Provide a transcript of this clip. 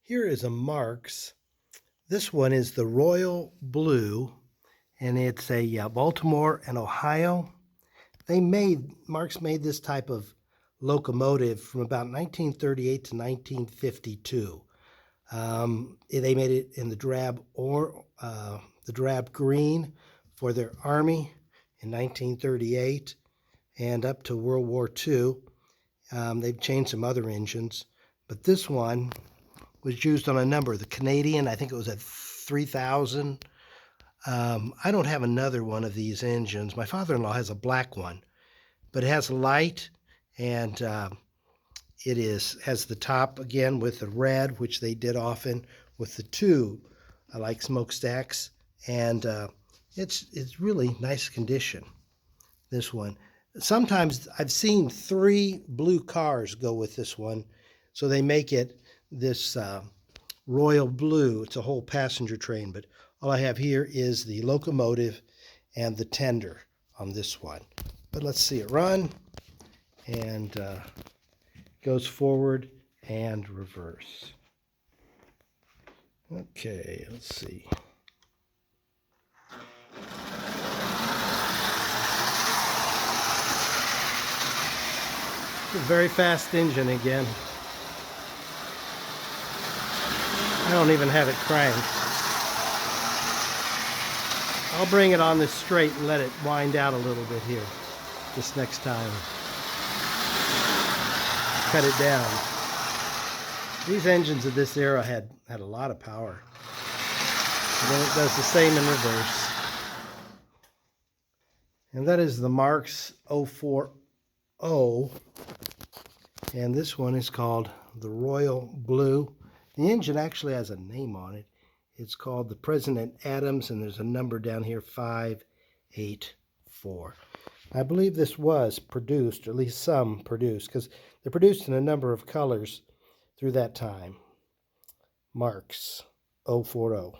Here is a Marx. This one is the Royal Blue, and it's a Baltimore and Ohio. Marx made this type of locomotive from about 1938 to 1952. They made it in the drab green for their army in 1938 and up to World War II. They've changed some other engines, but this one was used on a number. The Canadian, I think it was at 3,000. I don't have another one of these engines. My father-in-law has a black one, but it has a light, and has the top again with the red, which they did often with the two, like smokestacks, and it's really nice condition. This one. Sometimes I've seen 3 blue cars go with this one, so they make it this royal blue. It's a whole passenger train, but all I have here is the locomotive and the tender on this one. But let's see it run, and goes forward and reverse. Okay, let's see. It's a very fast engine again. I don't even have it cranked. I'll bring it on this straight and let it wind out a little bit here this next time. Cut it down. These engines of this era had a lot of power. And then it does the same in reverse. And that is the Marx 040. And this one is called the Royal Blue. The engine actually has a name on it. It's called the President Adams, and there's a number down here, 584. I believe this was produced, or at least some produced, because they're produced in a number of colors through that time. Marx 040.